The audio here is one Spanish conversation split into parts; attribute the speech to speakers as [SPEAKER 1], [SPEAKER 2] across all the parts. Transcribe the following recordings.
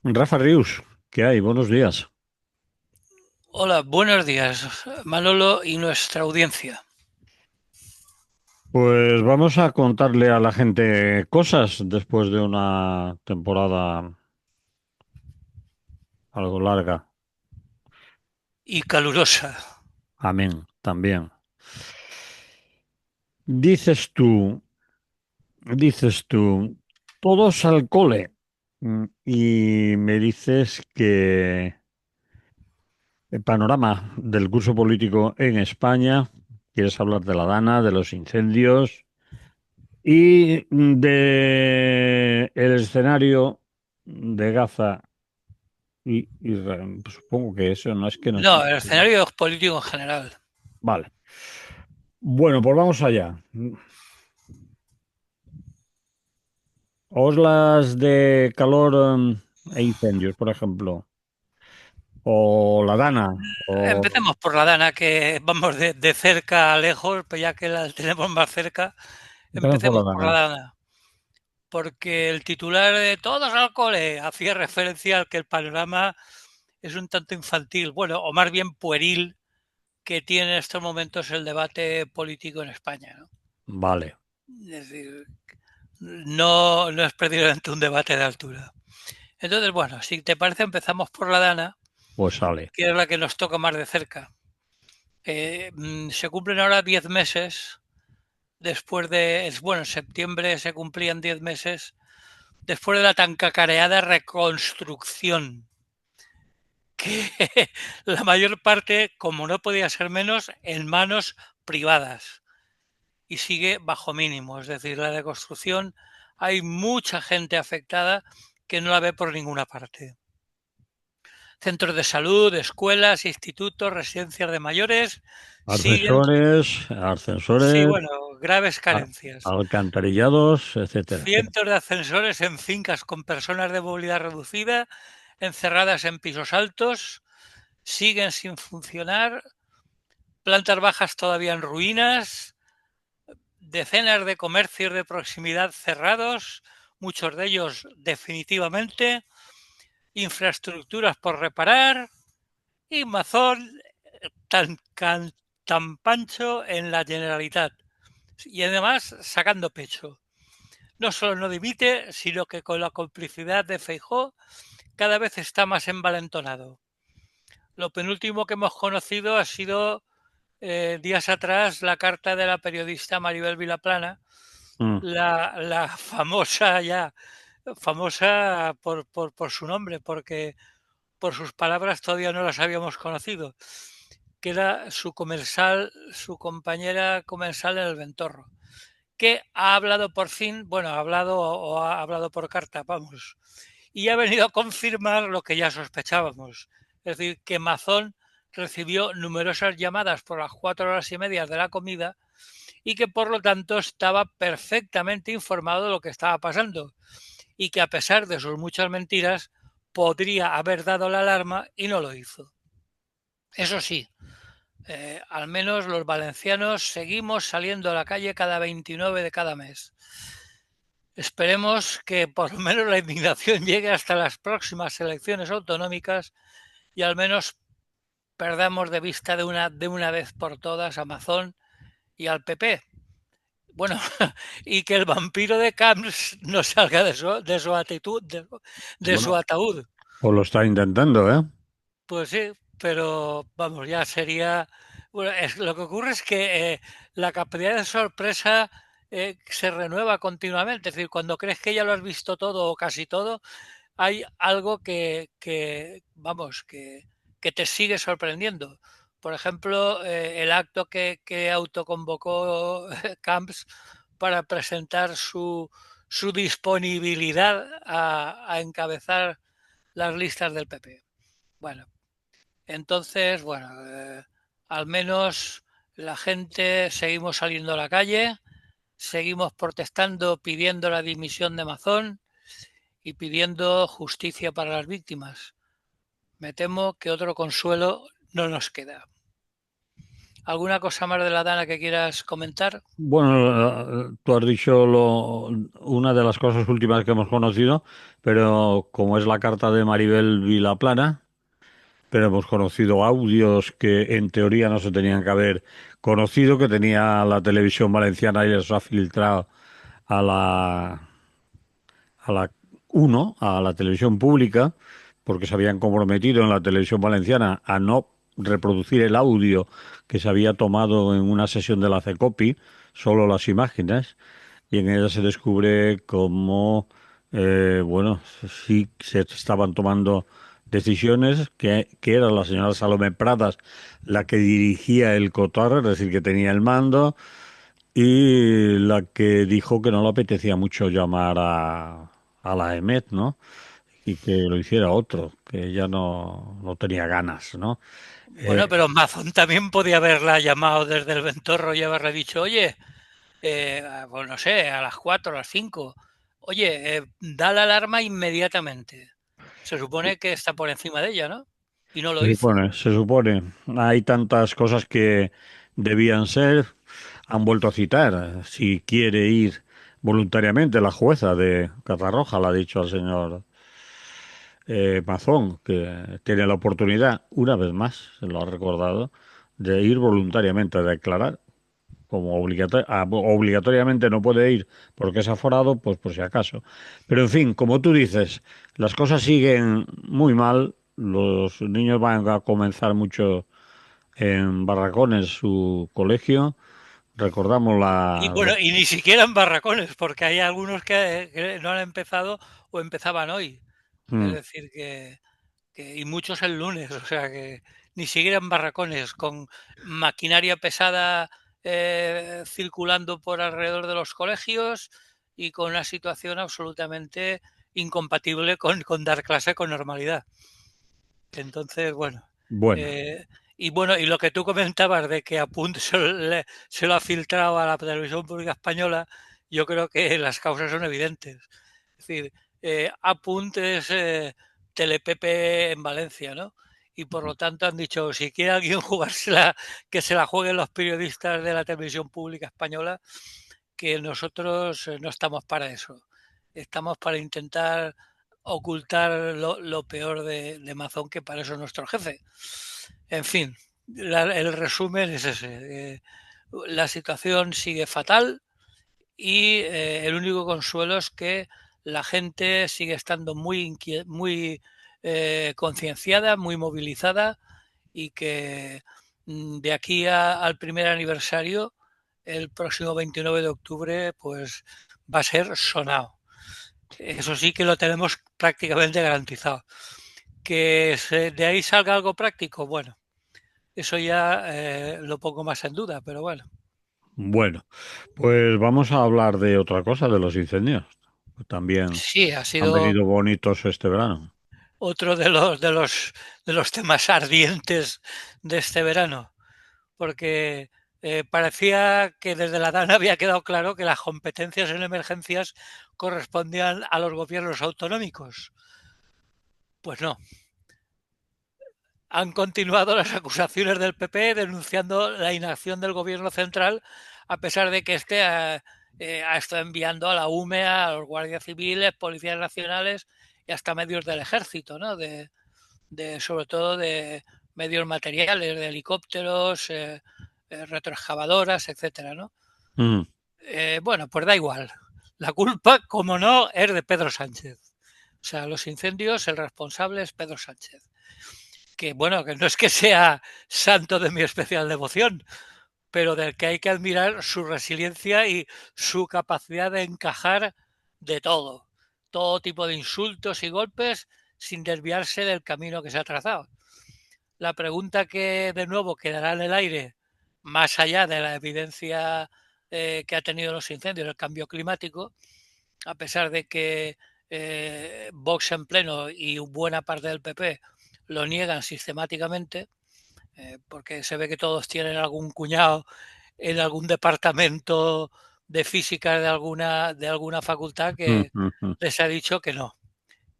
[SPEAKER 1] Rafa Rius, ¿qué hay? Buenos días.
[SPEAKER 2] Hola, buenos días, Manolo y nuestra audiencia.
[SPEAKER 1] Pues vamos a contarle a la gente cosas después de una temporada algo larga.
[SPEAKER 2] Y calurosa.
[SPEAKER 1] Amén, también. Dices tú, dices tú, todos al cole. Y me dices que el panorama del curso político en España, quieres hablar de la Dana, de los incendios y de el escenario de Gaza. Pues supongo que eso no es que no.
[SPEAKER 2] No, el escenario político en general.
[SPEAKER 1] Vale. Bueno, pues vamos allá. Oslas de calor e incendios, por ejemplo. O la Dana. O...
[SPEAKER 2] Empecemos por la Dana, que vamos de cerca a lejos, pues ya que la tenemos más cerca,
[SPEAKER 1] Empezamos por la
[SPEAKER 2] empecemos por la
[SPEAKER 1] Dana.
[SPEAKER 2] Dana. Porque el titular de Todos al cole hacía referencia al que el panorama es un tanto infantil, bueno, o más bien pueril, que tiene en estos momentos el debate político en España, ¿no?
[SPEAKER 1] Vale,
[SPEAKER 2] Es decir, no es precisamente un debate de altura. Entonces, bueno, si te parece, empezamos por la Dana,
[SPEAKER 1] pues sale.
[SPEAKER 2] que es la que nos toca más de cerca. Se cumplen ahora 10 meses después de, bueno, en septiembre se cumplían 10 meses después de la tan cacareada reconstrucción, que la mayor parte, como no podía ser menos, en manos privadas y sigue bajo mínimo. Es decir, la reconstrucción, hay mucha gente afectada que no la ve por ninguna parte. Centros de salud, escuelas, institutos, residencias de mayores siguen,
[SPEAKER 1] Ascensores,
[SPEAKER 2] sí,
[SPEAKER 1] ascensores,
[SPEAKER 2] bueno, graves
[SPEAKER 1] a-
[SPEAKER 2] carencias.
[SPEAKER 1] alcantarillados, etcétera, etcétera.
[SPEAKER 2] Cientos de ascensores en fincas con personas de movilidad reducida, encerradas en pisos altos, siguen sin funcionar, plantas bajas todavía en ruinas, decenas de comercios de proximidad cerrados, muchos de ellos definitivamente, infraestructuras por reparar y Mazón tan, tan pancho en la Generalitat. Y además sacando pecho. No solo no dimite, sino que con la complicidad de Feijó cada vez está más envalentonado. Lo penúltimo que hemos conocido ha sido días atrás la carta de la periodista Maribel Vilaplana,
[SPEAKER 1] Mm.
[SPEAKER 2] la famosa ya, famosa por su nombre, porque por sus palabras todavía no las habíamos conocido, que era su comensal, su compañera comensal en el Ventorro, que ha hablado por fin, bueno, ha hablado o ha hablado por carta, vamos, y ha venido a confirmar lo que ya sospechábamos, es decir, que Mazón recibió numerosas llamadas por las 4 horas y media de la comida y que por lo tanto estaba perfectamente informado de lo que estaba pasando y que a pesar de sus muchas mentiras podría haber dado la alarma y no lo hizo. Eso sí, al menos los valencianos seguimos saliendo a la calle cada 29 de cada mes. Esperemos que por lo menos la indignación llegue hasta las próximas elecciones autonómicas y al menos perdamos de vista de una vez por todas a Amazon y al PP. Bueno, y que el vampiro de Camps no salga de su actitud, de su
[SPEAKER 1] Bueno,
[SPEAKER 2] ataúd.
[SPEAKER 1] pues lo está intentando, ¿eh?
[SPEAKER 2] Pues sí, pero vamos, ya sería. Bueno, lo que ocurre es que la capacidad de sorpresa se renueva continuamente. Es decir, cuando crees que ya lo has visto todo o casi todo, hay algo vamos, que te sigue sorprendiendo. Por ejemplo, el acto que autoconvocó Camps para presentar su disponibilidad a encabezar las listas del PP. Bueno, entonces, bueno, al menos la gente seguimos saliendo a la calle, seguimos protestando, pidiendo la dimisión de Mazón y pidiendo justicia para las víctimas. Me temo que otro consuelo no nos queda. ¿Alguna cosa más de la Dana que quieras comentar?
[SPEAKER 1] Bueno, tú has dicho una de las cosas últimas que hemos conocido, pero como es la carta de Maribel Vilaplana, pero hemos conocido audios que en teoría no se tenían que haber conocido, que tenía la televisión valenciana y les ha filtrado a la uno, a la televisión pública, porque se habían comprometido en la televisión valenciana a no reproducir el audio que se había tomado en una sesión de la CECOPI, solo las imágenes, y en ella se descubre cómo, bueno, sí se estaban tomando decisiones, que era la señora Salomé Pradas la que dirigía el COTAR, es decir, que tenía el mando, y la que dijo que no le apetecía mucho llamar a la EMET, ¿no? Y que lo hiciera otro, que ella no tenía ganas, ¿no?
[SPEAKER 2] Bueno, pero Mazón también podía haberla llamado desde el Ventorro y haberle dicho, oye, pues no sé, a las 4, a las 5, oye, da la alarma inmediatamente. Se supone que está por encima de ella, ¿no? Y no lo hizo.
[SPEAKER 1] Se supone. Hay tantas cosas que debían ser, han vuelto a citar. Si quiere ir voluntariamente, la jueza de Catarroja le ha dicho al señor Mazón que tiene la oportunidad, una vez más, se lo ha recordado, de ir voluntariamente a declarar. Como obligatoriamente no puede ir porque es aforado, pues por si acaso. Pero en fin, como tú dices, las cosas siguen muy mal. Los niños van a comenzar mucho en Barracones su colegio. Recordamos
[SPEAKER 2] Y bueno, y ni siquiera en barracones, porque hay algunos que no han empezado o empezaban hoy. Es
[SPEAKER 1] Mm,
[SPEAKER 2] decir, y muchos el lunes, o sea que ni siquiera en barracones, con maquinaria pesada circulando por alrededor de los colegios y con una situación absolutamente incompatible con dar clase con normalidad. Entonces, bueno,
[SPEAKER 1] bueno,
[SPEAKER 2] eh, y lo que tú comentabas de que Apunt se lo ha filtrado a la televisión pública española, yo creo que las causas son evidentes. Es decir, Apunt es Telepepe en Valencia, ¿no? Y por lo tanto han dicho, si quiere alguien jugársela, que se la jueguen los periodistas de la televisión pública española, que nosotros no estamos para eso. Estamos para intentar ocultar lo peor de Mazón, que para eso es nuestro jefe. En fin, el resumen es ese. La situación sigue fatal y el único consuelo es que la gente sigue estando muy concienciada, muy movilizada y que de aquí al primer aniversario, el próximo 29 de octubre, pues va a ser sonado. Eso sí que lo tenemos prácticamente garantizado. Que de ahí salga algo práctico, bueno, eso ya lo pongo más en duda, pero bueno.
[SPEAKER 1] bueno, pues vamos a hablar de otra cosa, de los incendios. También
[SPEAKER 2] Sí, ha
[SPEAKER 1] han
[SPEAKER 2] sido
[SPEAKER 1] venido bonitos este verano.
[SPEAKER 2] otro de los temas ardientes de este verano, porque parecía que desde la DAN había quedado claro que las competencias en emergencias correspondían a los gobiernos autonómicos. Pues no, han continuado las acusaciones del PP denunciando la inacción del gobierno central, a pesar de que este ha estado enviando a la UME, a los guardias civiles, policías nacionales y hasta medios del ejército, ¿no? Sobre todo de medios materiales, de helicópteros, retroexcavadoras, etcétera, ¿no?
[SPEAKER 1] Mm,
[SPEAKER 2] Bueno, pues da igual. La culpa, como no, es de Pedro Sánchez. O sea, los incendios, el responsable es Pedro Sánchez. Que bueno, que no es que sea santo de mi especial devoción, pero del que hay que admirar su resiliencia y su capacidad de encajar de todo tipo de insultos y golpes sin desviarse del camino que se ha trazado. La pregunta que de nuevo quedará en el aire, más allá de la evidencia que ha tenido los incendios, el cambio climático, a pesar de que Vox en pleno y buena parte del PP lo niegan sistemáticamente, porque se ve que todos tienen algún cuñado en algún departamento de física de alguna facultad
[SPEAKER 1] mm,
[SPEAKER 2] que
[SPEAKER 1] mm, mm.
[SPEAKER 2] les ha dicho que no,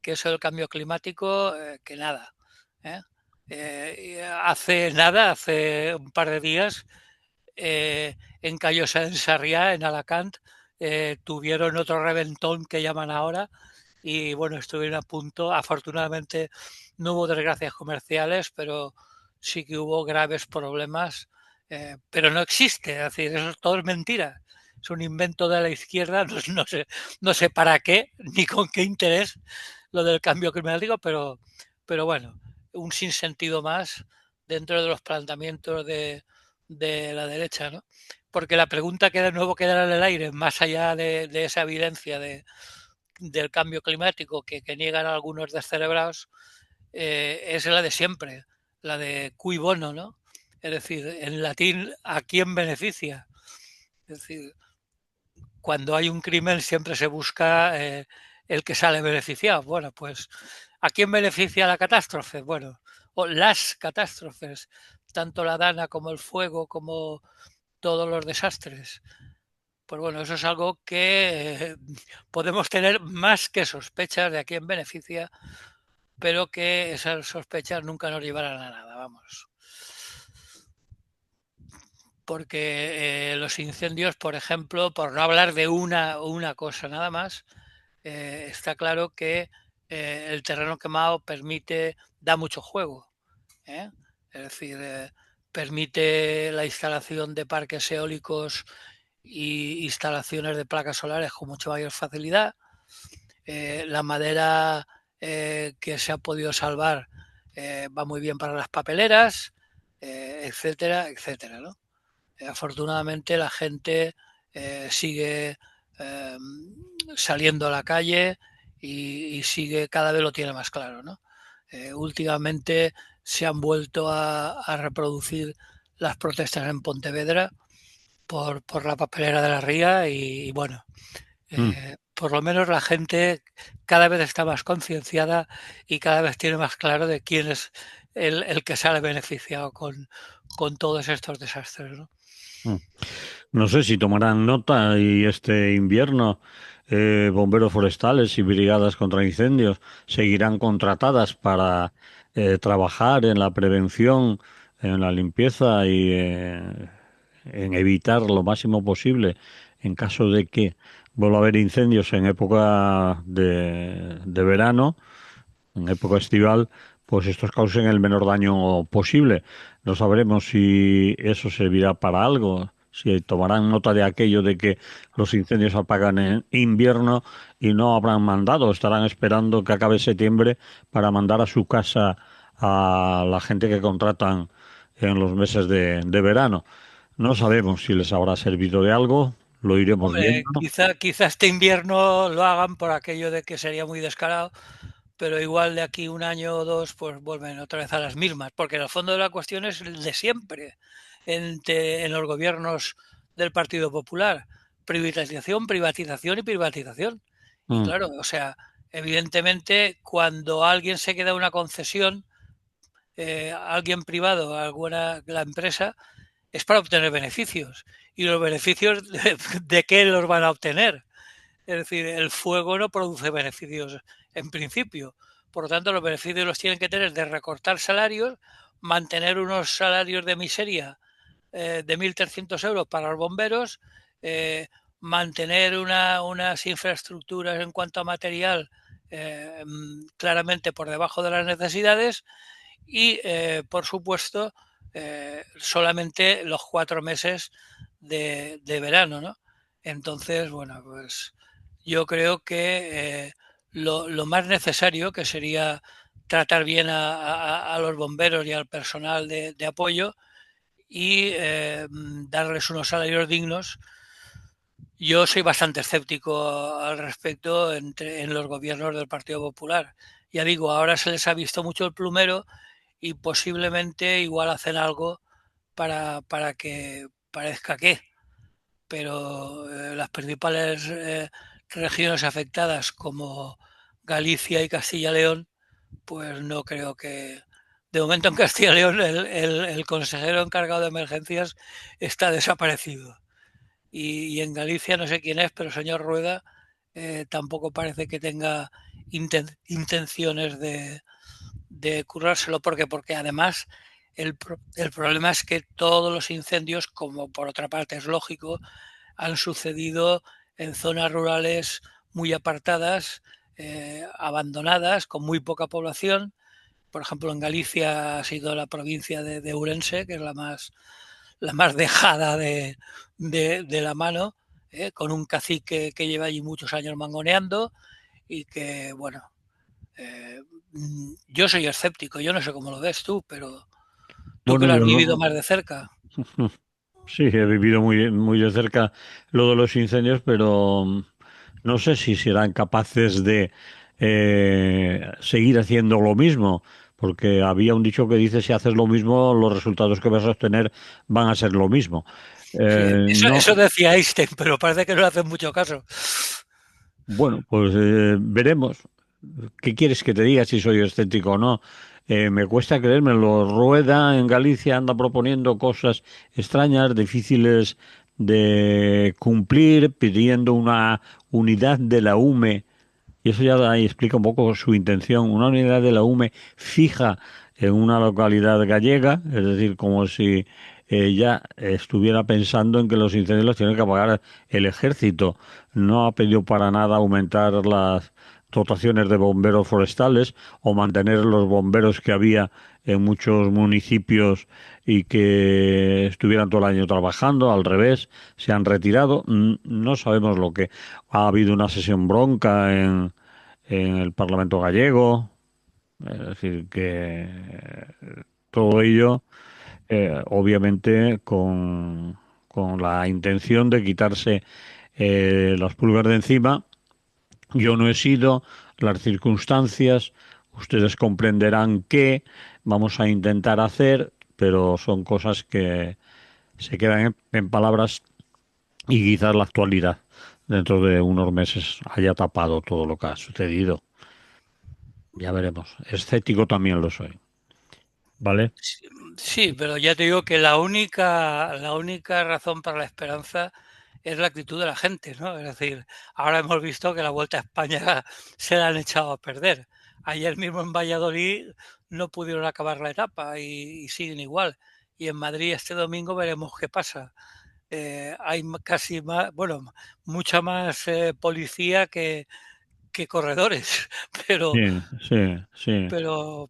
[SPEAKER 2] que eso del cambio climático, que nada. ¿Eh? Hace nada, hace un par de días, en Callosa de Sarriá, en Alacant, tuvieron otro reventón que llaman ahora y bueno, estuvieron a punto. Afortunadamente no hubo desgracias comerciales, pero sí que hubo graves problemas. Pero no existe, es decir, eso todo es mentira. Es un invento de la izquierda, no sé para qué ni con qué interés lo del cambio climático, pero bueno, un sinsentido más dentro de los planteamientos de la derecha, ¿no? Porque la pregunta que de nuevo quedará en el aire, más allá de esa evidencia del cambio climático que niegan algunos descerebrados, es la de siempre, la de cui bono, ¿no? Es decir, en latín, ¿a quién beneficia? Es decir, cuando hay un crimen siempre se busca el que sale beneficiado. Bueno, pues ¿a quién beneficia la catástrofe? Bueno, o las catástrofes, tanto la dana como el fuego, como todos los desastres. Pues bueno, eso es algo que podemos tener más que sospechas de a quién beneficia, pero que esas sospechas nunca nos llevarán a nada, vamos. Porque los incendios, por ejemplo, por no hablar de una cosa nada más, está claro que el terreno quemado da mucho juego. ¿Eh? Es decir, permite la instalación de parques eólicos y instalaciones de placas solares con mucha mayor facilidad. La madera que se ha podido salvar va muy bien para las papeleras, etcétera, etcétera, ¿no? Afortunadamente la gente sigue eh, saliendo a la calle y sigue, cada vez lo tiene más claro, ¿no? Últimamente se han vuelto a reproducir las protestas en Pontevedra por la papelera de la ría y bueno,
[SPEAKER 1] Mm.
[SPEAKER 2] por lo menos la gente cada vez está más concienciada y cada vez tiene más claro de quién es el que sale beneficiado con todos estos desastres, ¿no?
[SPEAKER 1] Mm. No sé si tomarán nota y este invierno bomberos forestales y brigadas contra incendios seguirán contratadas para trabajar en la prevención, en la limpieza y en evitar lo máximo posible en caso de que vuelva a haber incendios en época de verano, en época estival, pues estos causen el menor daño posible. No sabremos si eso servirá para algo, si tomarán nota de aquello de que los incendios apagan en invierno y no habrán mandado, estarán esperando que acabe septiembre para mandar a su casa a la gente que contratan en los meses de verano. No sabemos si les habrá servido de algo, lo iremos
[SPEAKER 2] Hombre,
[SPEAKER 1] viendo.
[SPEAKER 2] quizá este invierno lo hagan por aquello de que sería muy descarado, pero igual de aquí un año o dos, pues vuelven otra vez a las mismas, porque en el fondo de la cuestión es el de siempre en los gobiernos del Partido Popular. Privatización, privatización y privatización. Y
[SPEAKER 1] Mm,
[SPEAKER 2] claro, o sea, evidentemente cuando alguien se queda una concesión, alguien privado, alguna la empresa, es para obtener beneficios. ¿Y los beneficios de qué los van a obtener? Es decir, el fuego no produce beneficios en principio. Por lo tanto, los beneficios los tienen que tener de recortar salarios, mantener unos salarios de miseria de 1.300 euros para los bomberos, eh, mantener unas infraestructuras en cuanto a material claramente por debajo de las necesidades y, por supuesto, solamente los 4 meses de verano, ¿no? Entonces, bueno, pues yo creo que lo más necesario, que sería tratar bien a los bomberos y al personal de apoyo y darles unos salarios dignos. Yo soy bastante escéptico al respecto en los gobiernos del Partido Popular. Ya digo, ahora se les ha visto mucho el plumero y posiblemente igual hacen algo para que parezca que, pero las principales regiones afectadas como Galicia y Castilla-León, pues no creo que... De momento en Castilla-León el consejero encargado de emergencias está desaparecido. Y en Galicia no sé quién es, pero el señor Rueda tampoco parece que tenga intenciones de currárselo, porque además el problema es que todos los incendios, como por otra parte es lógico, han sucedido en zonas rurales muy apartadas, abandonadas, con muy poca población. Por ejemplo, en Galicia ha sido la provincia de Ourense, que es la más dejada de la mano, con un cacique que lleva allí muchos años mangoneando y que, bueno, eh, yo soy escéptico, yo no sé cómo lo ves tú, pero tú que
[SPEAKER 1] Bueno,
[SPEAKER 2] lo has
[SPEAKER 1] yo
[SPEAKER 2] vivido
[SPEAKER 1] no.
[SPEAKER 2] más de cerca.
[SPEAKER 1] Sí, he vivido muy de cerca lo de los incendios, pero no sé si serán capaces de seguir haciendo lo mismo, porque había un dicho que dice, si haces lo mismo, los resultados que vas a obtener van a ser lo mismo.
[SPEAKER 2] Sí,
[SPEAKER 1] No,
[SPEAKER 2] eso decía Einstein, pero parece que no le hacen mucho caso.
[SPEAKER 1] bueno, pues veremos. ¿Qué quieres que te diga si soy escéptico o no? Me cuesta creérmelo. Rueda en Galicia anda proponiendo cosas extrañas, difíciles de cumplir, pidiendo una unidad de la UME, y eso ya ahí explica un poco su intención, una unidad de la UME fija en una localidad gallega, es decir, como si ella estuviera pensando en que los incendios los tiene que apagar el ejército. No ha pedido para nada aumentar las dotaciones de bomberos forestales o mantener los bomberos que había en muchos municipios y que estuvieran todo el año trabajando. Al revés, se han retirado. No sabemos lo que ha habido. Una sesión bronca en el Parlamento gallego, es decir, que todo ello, obviamente, con la intención de quitarse las pulgas de encima. Yo no he sido, las circunstancias, ustedes comprenderán que vamos a intentar hacer, pero son cosas que se quedan en palabras, y quizás la actualidad dentro de unos meses haya tapado todo lo que ha sucedido. Ya veremos. Escéptico también lo soy. ¿Vale?
[SPEAKER 2] Sí, pero ya te digo que la única razón para la esperanza es la actitud de la gente, ¿no? Es decir, ahora hemos visto que la Vuelta a España se la han echado a perder. Ayer mismo en Valladolid no pudieron acabar la etapa y siguen igual. Y en Madrid este domingo veremos qué pasa. Hay casi más, bueno, mucha más policía que corredores,
[SPEAKER 1] Sí, sí, sí.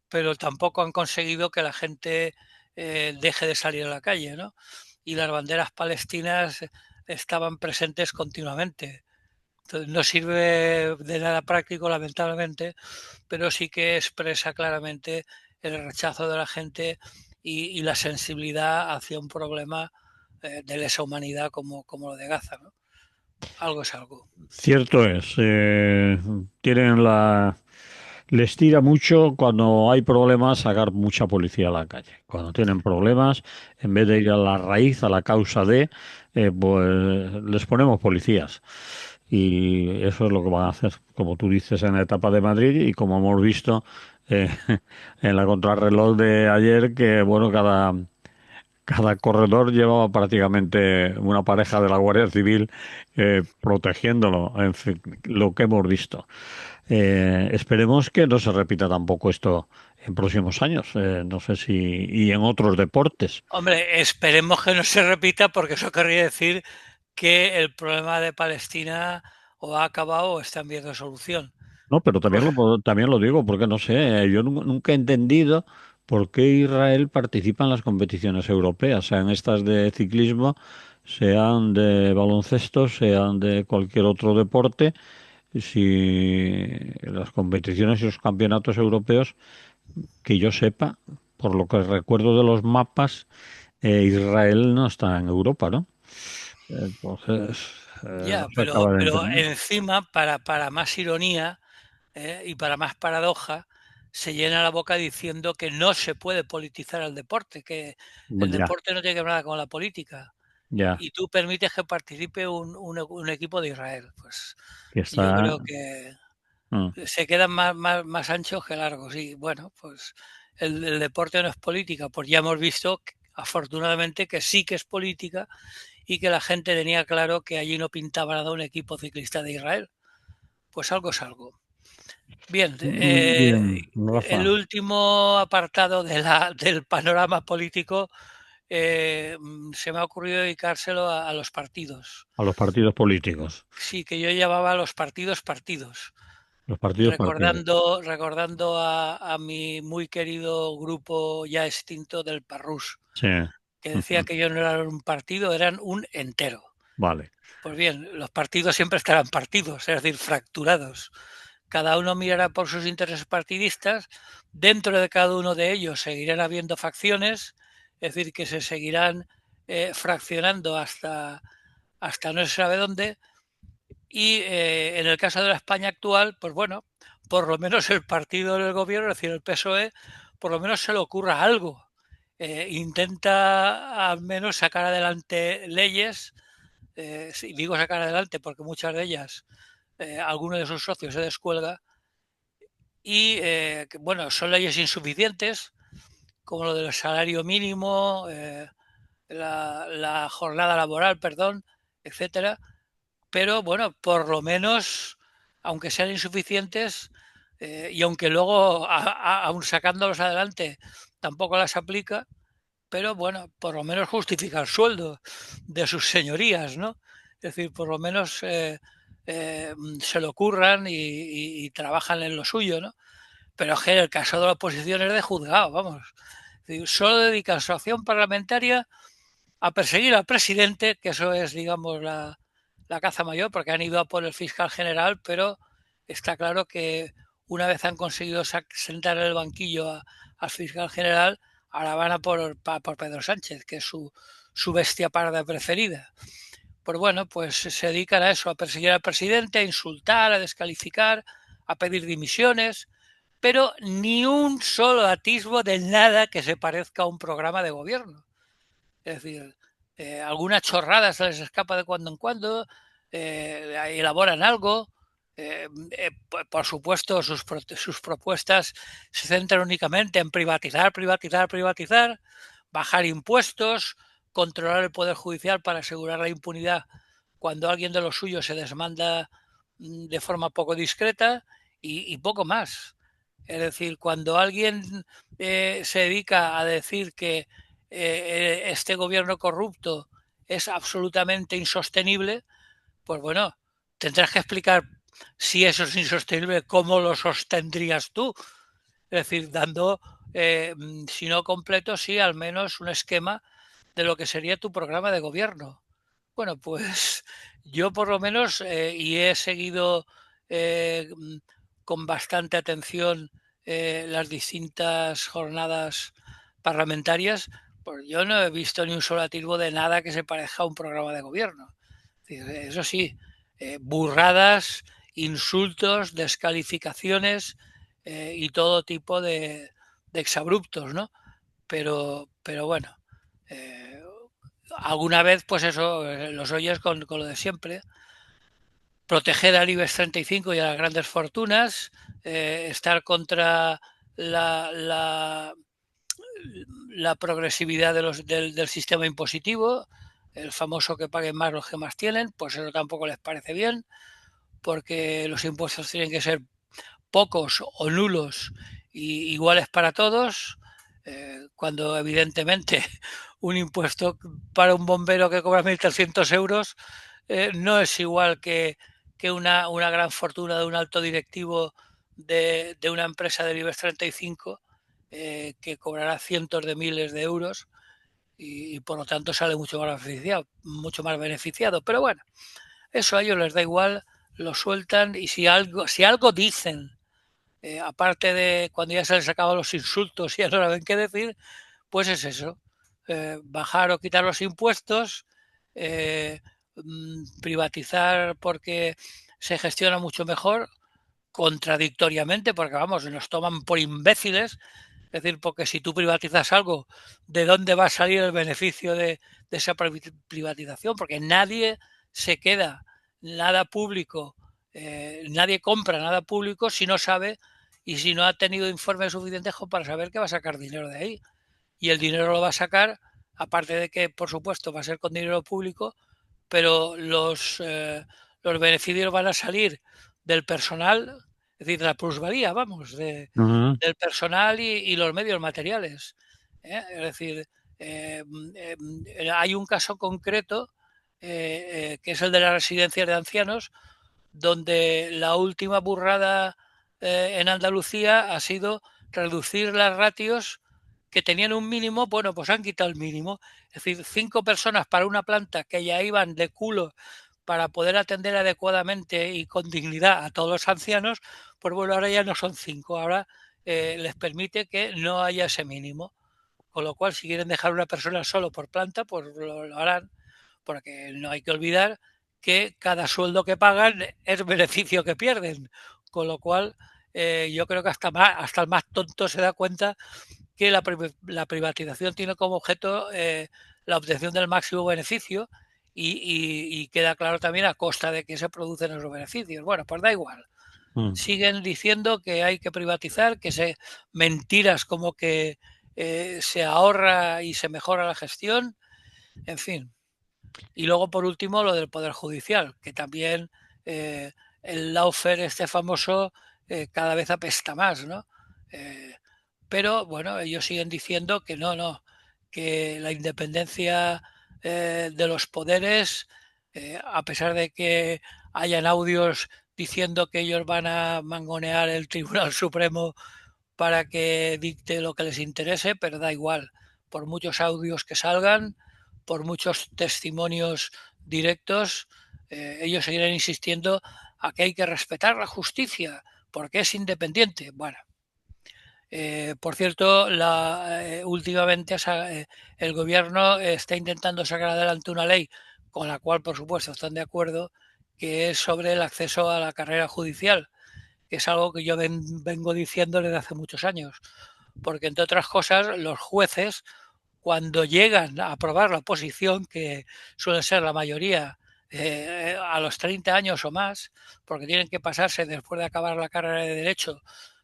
[SPEAKER 2] pero tampoco han conseguido que la gente deje de salir a la calle, ¿no? Y las banderas palestinas estaban presentes continuamente. Entonces, no sirve de nada práctico, lamentablemente, pero sí que expresa claramente el rechazo de la gente y la sensibilidad hacia un problema de lesa humanidad como lo de Gaza, ¿no? Algo es algo.
[SPEAKER 1] Cierto es. Tienen la. Les tira mucho cuando hay problemas sacar mucha policía a la calle. Cuando tienen problemas, en vez de ir a la raíz, a la causa de, pues les ponemos policías. Y eso es lo que van a hacer, como tú dices, en la etapa de Madrid y como hemos visto eh, en la contrarreloj de ayer, que bueno, cada corredor llevaba prácticamente una pareja de la Guardia Civil protegiéndolo, en fin, lo que hemos visto. Esperemos que no se repita tampoco esto en próximos años, no sé si, y en otros deportes.
[SPEAKER 2] Hombre, esperemos que no se repita porque eso querría decir que el problema de Palestina o ha acabado o está en vías de solución.
[SPEAKER 1] No, pero también lo digo porque no sé, yo nunca he entendido por qué Israel participa en las competiciones europeas, sean estas de ciclismo, sean de baloncesto, sean de cualquier otro deporte, si las competiciones y los campeonatos europeos, que yo sepa, por lo que recuerdo de los mapas, Israel no está en Europa, ¿no? Entonces, no
[SPEAKER 2] Ya,
[SPEAKER 1] se acaba de
[SPEAKER 2] pero
[SPEAKER 1] entender.
[SPEAKER 2] encima, para más ironía y para más paradoja, se llena la boca diciendo que no se puede politizar el deporte, que el
[SPEAKER 1] Ya,
[SPEAKER 2] deporte no tiene que ver nada con la política.
[SPEAKER 1] ya,
[SPEAKER 2] Y tú permites que participe un equipo de Israel. Pues
[SPEAKER 1] que
[SPEAKER 2] yo
[SPEAKER 1] está.
[SPEAKER 2] creo que
[SPEAKER 1] mm,
[SPEAKER 2] se quedan más anchos que largos. Y bueno, pues el deporte no es política, pues ya hemos visto, afortunadamente, que sí que es política y que la gente tenía claro que allí no pintaba nada un equipo ciclista de Israel. Pues algo es algo. Bien,
[SPEAKER 1] Bien,
[SPEAKER 2] el
[SPEAKER 1] Rafa,
[SPEAKER 2] último apartado del panorama político se me ha ocurrido dedicárselo a los partidos.
[SPEAKER 1] a los partidos políticos.
[SPEAKER 2] Sí, que yo llamaba a los partidos,
[SPEAKER 1] Los partidos.
[SPEAKER 2] recordando a mi muy querido grupo ya extinto del Parrús,
[SPEAKER 1] Sí.
[SPEAKER 2] que decía
[SPEAKER 1] Ujú.
[SPEAKER 2] que yo no era un partido, eran un entero.
[SPEAKER 1] Vale.
[SPEAKER 2] Pues bien, los partidos siempre estarán partidos, es decir, fracturados. Cada uno mirará por sus intereses partidistas. Dentro de cada uno de ellos seguirán habiendo facciones, es decir, que se seguirán fraccionando hasta no se sabe dónde. Y en el caso de la España actual, pues bueno, por lo menos el partido del gobierno, es decir, el PSOE, por lo menos se le ocurra algo. Intenta al menos sacar adelante leyes, sí, digo sacar adelante porque muchas de ellas, alguno de sus socios se descuelga, y bueno, son leyes insuficientes, como lo del salario mínimo, la jornada laboral, perdón, etcétera. Pero bueno, por lo menos, aunque sean insuficientes, y aunque luego, aún sacándolos adelante, tampoco las aplica, pero bueno, por lo menos justifica el sueldo de sus señorías, ¿no? Es decir, por lo menos se lo curran y trabajan en lo suyo, ¿no? Pero es que en el caso de la oposición es de juzgado, vamos. Es decir, solo dedican su acción parlamentaria a perseguir al presidente, que eso es, digamos, la caza mayor, porque han ido a por el fiscal general, pero está claro que una vez han conseguido sentar en el banquillo al fiscal general, ahora van a por Pedro Sánchez, que es su bestia parda preferida. Pues bueno, pues se dedican a eso, a perseguir al presidente, a insultar, a descalificar, a pedir dimisiones, pero ni un solo atisbo de nada que se parezca a un programa de gobierno. Es decir, alguna chorrada se les escapa de cuando en cuando, elaboran algo. Por supuesto, sus propuestas se centran únicamente en privatizar, privatizar, privatizar, bajar impuestos, controlar el Poder Judicial para asegurar la impunidad cuando alguien de los suyos se desmanda de forma poco discreta y poco más. Es decir, cuando alguien se dedica a decir que este gobierno corrupto es absolutamente insostenible, pues bueno, tendrás que explicar si eso es insostenible, cómo lo sostendrías tú. Es decir, dando, si no completo, sí al menos un esquema de lo que sería tu programa de gobierno. Bueno, pues yo por lo menos, y he seguido con bastante atención las distintas jornadas parlamentarias, pues yo no he visto ni un solo atisbo de nada que se parezca a un programa de gobierno. Eso sí, burradas, insultos, descalificaciones y todo tipo de exabruptos, ¿no? Pero bueno, eh, alguna vez, pues eso, los oyes con lo de siempre. Proteger al IBEX 35 y a las grandes fortunas, estar contra la, la, la progresividad del sistema impositivo, el famoso que paguen más los que más tienen, pues eso tampoco les parece bien, porque los impuestos tienen que ser pocos o nulos y iguales para todos, cuando evidentemente un impuesto para un bombero que cobra 1.300 euros no es igual que una gran fortuna de un alto directivo de una empresa del IBEX 35 que cobrará cientos de miles de euros y por lo tanto sale mucho más beneficiado, mucho más beneficiado. Pero bueno, eso a ellos les da igual, lo sueltan y si algo dicen, aparte de cuando ya se les acaban los insultos y ya no saben qué decir, pues es eso, bajar o quitar los impuestos, privatizar porque se gestiona mucho mejor, contradictoriamente, porque vamos, nos toman por imbéciles, es decir, porque si tú privatizas algo, ¿de dónde va a salir el beneficio de esa privatización? Porque nadie se queda nada público, nadie compra nada público si no sabe y si no ha tenido informes suficientes para saber que va a sacar dinero de ahí. Y el dinero lo va a sacar, aparte de que, por supuesto, va a ser con dinero público, pero los beneficios van a salir del personal, es decir, de la plusvalía, vamos,
[SPEAKER 1] Ujú.
[SPEAKER 2] del personal y los medios materiales. Es decir, eh, hay un caso concreto que es el de las residencias de ancianos, donde la última burrada en Andalucía ha sido reducir las ratios que tenían un mínimo, bueno, pues han quitado el mínimo. Es decir, 5 personas para una planta que ya iban de culo para poder atender adecuadamente y con dignidad a todos los ancianos, pues bueno, ahora ya no son 5, ahora les permite que no haya ese mínimo. Con lo cual, si quieren dejar una persona solo por planta, pues lo harán, porque no hay que olvidar que cada sueldo que pagan es beneficio que pierden. Con lo cual, yo creo que hasta el más tonto se da cuenta que la privatización tiene como objeto la obtención del máximo beneficio y queda claro también a costa de que se producen esos beneficios. Bueno, pues da igual.
[SPEAKER 1] Mm.
[SPEAKER 2] Siguen diciendo que hay que privatizar, mentiras como que se ahorra y se mejora la gestión, en fin. Y luego, por último, lo del Poder Judicial, que también eh, el lawfare este famoso cada vez apesta más, ¿no? Eh, pero bueno, ellos siguen diciendo que no, que la independencia de los poderes, a pesar de que hayan audios diciendo que ellos van a mangonear el Tribunal Supremo para que dicte lo que les interese, pero da igual, por muchos audios que salgan, por muchos testimonios directos, ellos seguirán insistiendo a que hay que respetar la justicia porque es independiente. Bueno, por cierto, últimamente el gobierno está intentando sacar adelante una ley con la cual, por supuesto, están de acuerdo, que es sobre el acceso a la carrera judicial, que es algo que yo vengo diciendo desde hace muchos años. Porque, entre otras cosas, los jueces, cuando llegan a aprobar la oposición, que suele ser la mayoría a los 30 años o más, porque tienen que pasarse después de acabar la carrera de Derecho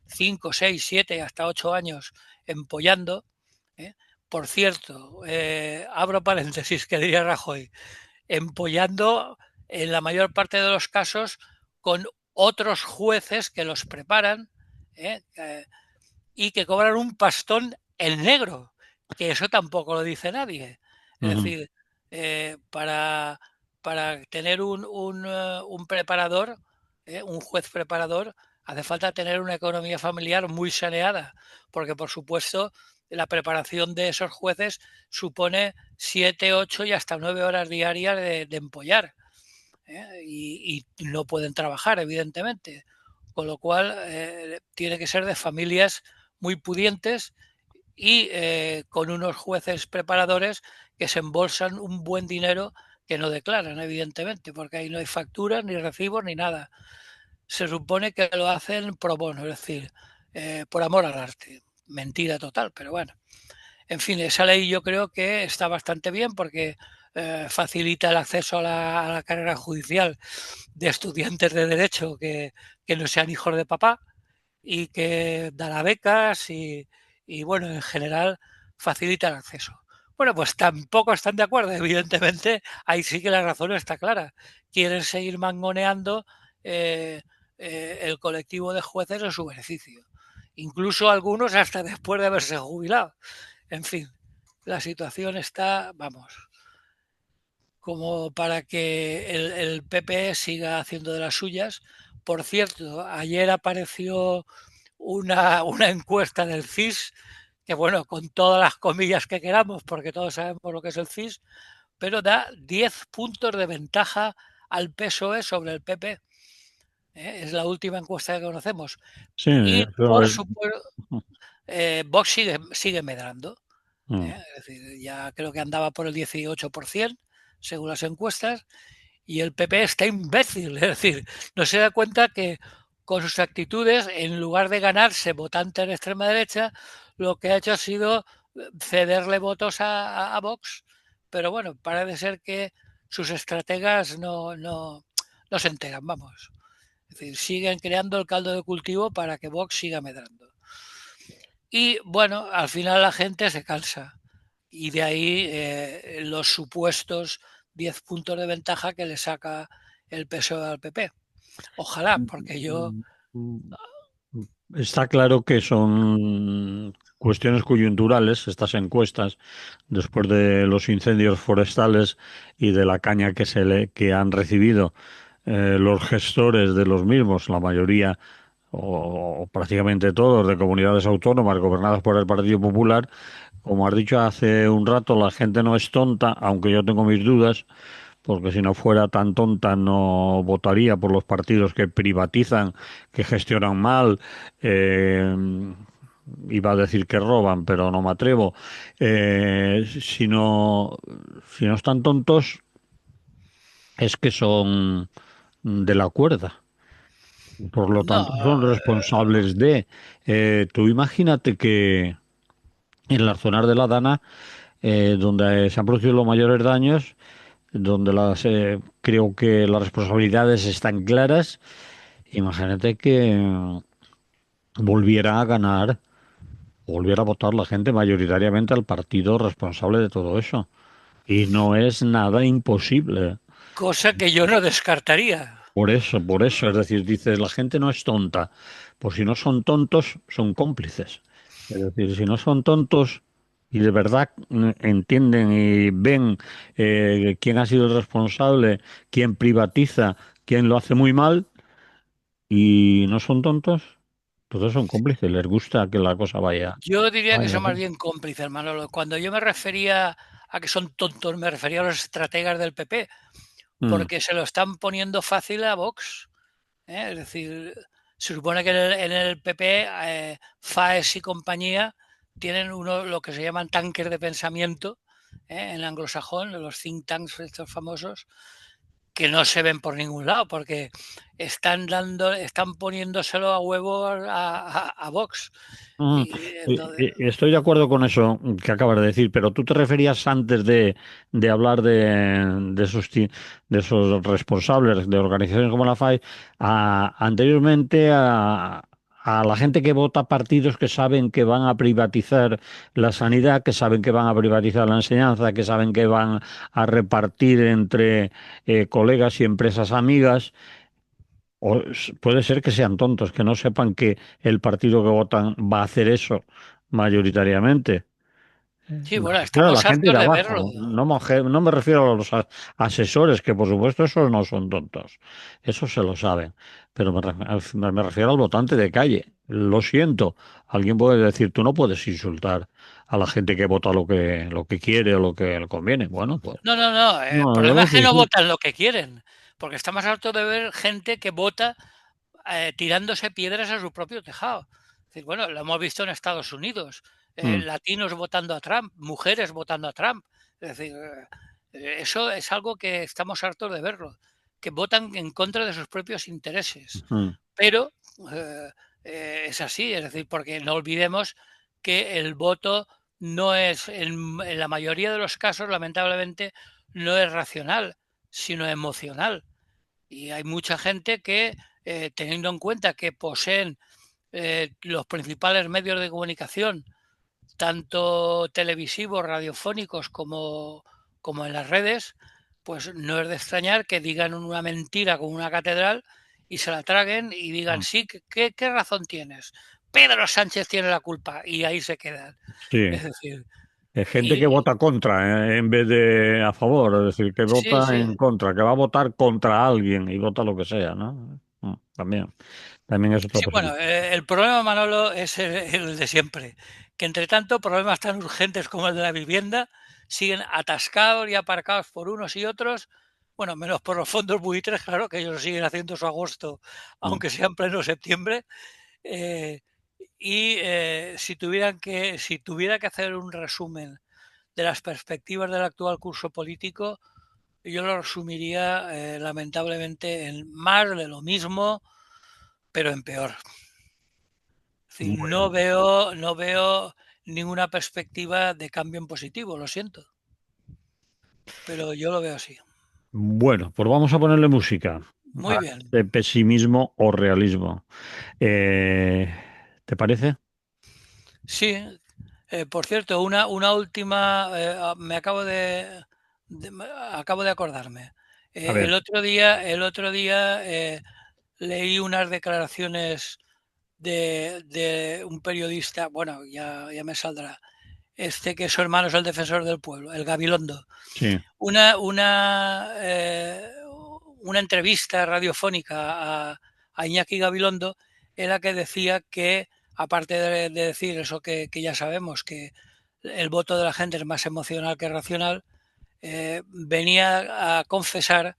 [SPEAKER 2] 5, 6, 7, hasta 8 años empollando. ¿eh? Por cierto, abro paréntesis que diría Rajoy, empollando en la mayor parte de los casos con otros jueces que los preparan ¿eh? Y que cobran un pastón en negro, que eso tampoco lo dice nadie. Es
[SPEAKER 1] Ujú.
[SPEAKER 2] decir, para tener un preparador, un juez preparador, hace falta tener una economía familiar muy saneada, porque por supuesto la preparación de esos jueces supone 7, 8 y hasta 9 horas diarias de empollar. Y no pueden trabajar, evidentemente. Con lo cual, tiene que ser de familias muy pudientes y con unos jueces preparadores que se embolsan un buen dinero que no declaran, evidentemente, porque ahí no hay facturas, ni recibos, ni nada. Se supone que lo hacen pro bono, es decir, por amor al arte. Mentira total, pero bueno. En fin, esa ley yo creo que está bastante bien porque facilita el acceso a la carrera judicial de estudiantes de derecho que no sean hijos de papá y que dará becas y bueno, en general facilita el acceso. Bueno, pues tampoco están de acuerdo, evidentemente, ahí sí que la razón está clara. Quieren seguir mangoneando eh, el colectivo de jueces en su beneficio. Incluso algunos hasta después de haberse jubilado. En fin, la situación está, vamos, como para que el PP siga haciendo de las suyas. Por cierto, ayer apareció una encuesta del CIS, que bueno, con todas las comillas que queramos, porque todos sabemos lo que es el CIS, pero da 10 puntos de ventaja al PSOE sobre el PP. Es la última encuesta que conocemos.
[SPEAKER 1] Sí,
[SPEAKER 2] Y
[SPEAKER 1] eso
[SPEAKER 2] por
[SPEAKER 1] es.
[SPEAKER 2] supuesto, Vox sigue medrando.
[SPEAKER 1] Mm.
[SPEAKER 2] Es decir, ya creo que andaba por el 18%, según las encuestas, y el PP está imbécil, es decir, no se da cuenta que con sus actitudes, en lugar de ganarse votantes de extrema derecha, lo que ha hecho ha sido cederle votos a Vox, pero bueno, parece ser que sus estrategas no se enteran, vamos. Es decir, siguen creando el caldo de cultivo para que Vox siga medrando. Y bueno, al final la gente se cansa. Y de ahí los supuestos 10 puntos de ventaja que le saca el PSOE al PP. Ojalá, porque yo
[SPEAKER 1] Mm, Está claro que son cuestiones coyunturales estas encuestas después de los incendios forestales y de la caña que han recibido los gestores de los mismos, la mayoría o prácticamente todos de comunidades autónomas gobernadas por el Partido Popular. Como has dicho hace un rato, la gente no es tonta, aunque yo tengo mis dudas, porque si no fuera tan tonta no votaría por los partidos que privatizan, que gestionan mal. eh, Iba a decir que roban, pero no me atrevo. Si no están tontos, es que son de la cuerda. Por lo
[SPEAKER 2] No,
[SPEAKER 1] tanto, son responsables de... Tú imagínate que en las zonas de la Dana, donde se han producido los mayores daños, donde creo que las responsabilidades están claras, imagínate que volviera a ganar, volviera a votar la gente mayoritariamente al partido responsable de todo eso. Y no es nada imposible.
[SPEAKER 2] cosa que yo no descartaría.
[SPEAKER 1] Por eso, es decir, dices, la gente no es tonta. Pues si no son tontos, son cómplices. Es decir, si no son tontos y de verdad entienden y ven quién ha sido el responsable, quién privatiza, quién lo hace muy mal y no son tontos, entonces son cómplices, les gusta que la cosa
[SPEAKER 2] Yo diría que
[SPEAKER 1] vaya
[SPEAKER 2] son más
[SPEAKER 1] así.
[SPEAKER 2] bien cómplices, Manolo. Cuando yo me refería a que son tontos, me refería a los estrategas del PP,
[SPEAKER 1] Mm,
[SPEAKER 2] porque se lo están poniendo fácil a Vox. Es decir, se supone que en el PP, Faes y compañía tienen lo que se llaman tanques de pensamiento, en el anglosajón, los think tanks estos famosos, que no se ven por ningún lado, porque están poniéndoselo a huevo a Vox.
[SPEAKER 1] mm.
[SPEAKER 2] Y entonces,
[SPEAKER 1] Estoy de acuerdo con eso que acabas de decir, pero tú te referías antes de hablar de esos responsables de organizaciones como la FAI, anteriormente a la gente que vota partidos que saben que van a privatizar la sanidad, que saben que van a privatizar la enseñanza, que saben que van a repartir entre colegas y empresas amigas. Puede ser que sean tontos, que no sepan que el partido que votan va a hacer eso mayoritariamente.
[SPEAKER 2] sí,
[SPEAKER 1] Me
[SPEAKER 2] bueno,
[SPEAKER 1] refiero a la
[SPEAKER 2] estamos
[SPEAKER 1] gente de
[SPEAKER 2] hartos de verlo.
[SPEAKER 1] abajo, no me refiero a los asesores, que por supuesto esos no son tontos, esos se lo saben, pero me refiero al votante de calle. Lo siento, alguien puede decir, tú no puedes insultar a la gente que vota lo que quiere o lo que le conviene. Bueno, pues
[SPEAKER 2] No, no, no. El
[SPEAKER 1] no, yo
[SPEAKER 2] problema
[SPEAKER 1] no
[SPEAKER 2] es
[SPEAKER 1] te
[SPEAKER 2] que no
[SPEAKER 1] insulto.
[SPEAKER 2] votan lo que quieren, porque estamos hartos de ver gente que vota tirándose piedras a su propio tejado. Es decir, bueno, lo hemos visto en Estados Unidos,
[SPEAKER 1] Mm,
[SPEAKER 2] latinos votando a Trump, mujeres votando a Trump. Es decir, eso es algo que estamos hartos de verlo, que votan en contra de sus propios intereses.
[SPEAKER 1] mm,
[SPEAKER 2] Pero eh, es así, es decir, porque no olvidemos que el voto no es, en la mayoría de los casos, lamentablemente, no es racional, sino emocional. Y hay mucha gente que, teniendo en cuenta que poseen los principales medios de comunicación, tanto televisivos, radiofónicos como en las redes, pues no es de extrañar que digan una mentira con una catedral y se la traguen y digan,
[SPEAKER 1] mm.
[SPEAKER 2] sí, ¿qué razón tienes? Pedro Sánchez tiene la culpa y ahí se quedan.
[SPEAKER 1] Sí.
[SPEAKER 2] Es decir,
[SPEAKER 1] Gente que
[SPEAKER 2] y
[SPEAKER 1] vota contra, en vez de a favor, es decir, que
[SPEAKER 2] sí,
[SPEAKER 1] vota
[SPEAKER 2] sí,
[SPEAKER 1] en contra, que va a votar contra alguien y vota lo que sea, ¿no? También, también es otra
[SPEAKER 2] sí, bueno,
[SPEAKER 1] posibilidad.
[SPEAKER 2] el problema, Manolo, es el de siempre, que entre tanto problemas tan urgentes como el de la vivienda siguen atascados y aparcados por unos y otros, bueno, menos por los fondos buitres, claro, que ellos siguen haciendo su agosto,
[SPEAKER 1] Mm,
[SPEAKER 2] aunque sea en pleno septiembre, eh, y si tuviera que hacer un resumen de las perspectivas del actual curso político, yo lo resumiría lamentablemente en más de lo mismo, pero en peor. Es decir,
[SPEAKER 1] Bueno,
[SPEAKER 2] no veo ninguna perspectiva de cambio en positivo, lo siento, pero yo lo veo así.
[SPEAKER 1] bueno, pues vamos a ponerle música
[SPEAKER 2] Muy
[SPEAKER 1] a
[SPEAKER 2] bien.
[SPEAKER 1] este pesimismo o realismo. Eh, ¿Te parece?
[SPEAKER 2] Sí, por cierto, una última, me acabo de acordarme.
[SPEAKER 1] A ver,
[SPEAKER 2] El otro día leí unas declaraciones de un periodista, bueno, ya me saldrá, que su hermano es el defensor del pueblo, el Gabilondo.
[SPEAKER 1] Sí.
[SPEAKER 2] Una, una, eh, una entrevista radiofónica a Iñaki Gabilondo en la que decía que, aparte de decir eso que ya sabemos, que el voto de la gente es más emocional que racional, venía a confesar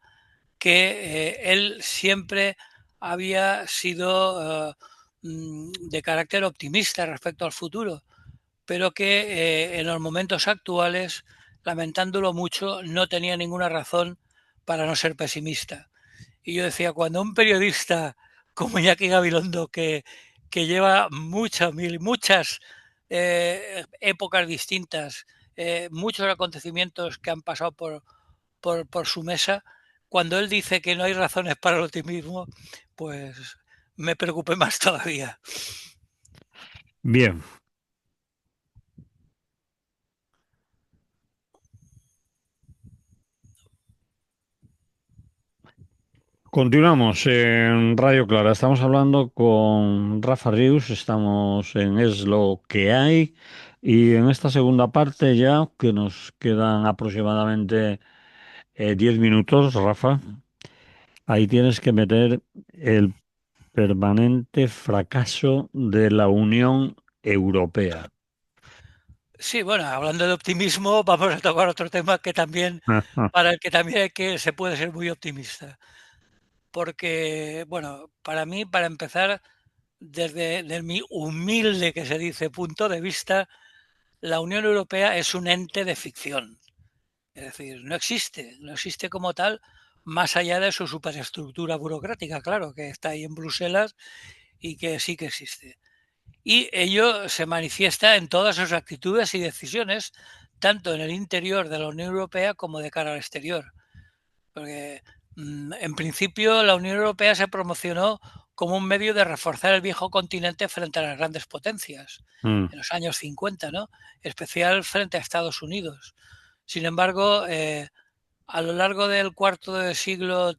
[SPEAKER 2] que él siempre había sido de carácter optimista respecto al futuro, pero que en los momentos actuales, lamentándolo mucho, no tenía ninguna razón para no ser pesimista. Y yo decía, cuando un periodista como Iñaki Gabilondo, que lleva muchas épocas distintas, muchos acontecimientos que han pasado por su mesa, cuando él dice que no hay razones para el optimismo, pues me preocupé más todavía.
[SPEAKER 1] Bien, continuamos en Radio Clara. Estamos hablando con Rafa Rius, estamos en Es lo que hay y en esta segunda parte ya, que nos quedan aproximadamente 10 minutos, Rafa, ahí tienes que meter el permanente fracaso de la Unión Europea.
[SPEAKER 2] Sí, bueno, hablando de optimismo, vamos a tocar otro tema que también, para el que también se puede ser muy optimista. Porque, bueno, para mí, para empezar, desde mi humilde, que se dice, punto de vista, la Unión Europea es un ente de ficción. Es decir, no existe como tal, más allá de su superestructura burocrática, claro, que está ahí en Bruselas y que sí que existe. Y ello se manifiesta en todas sus actitudes y decisiones, tanto en el interior de la Unión Europea como de cara al exterior. Porque en principio la Unión Europea se promocionó como un medio de reforzar el viejo continente frente a las grandes potencias
[SPEAKER 1] Mm,
[SPEAKER 2] en los años 50, ¿no? Especial frente a Estados Unidos. Sin embargo, a lo largo del cuarto de siglo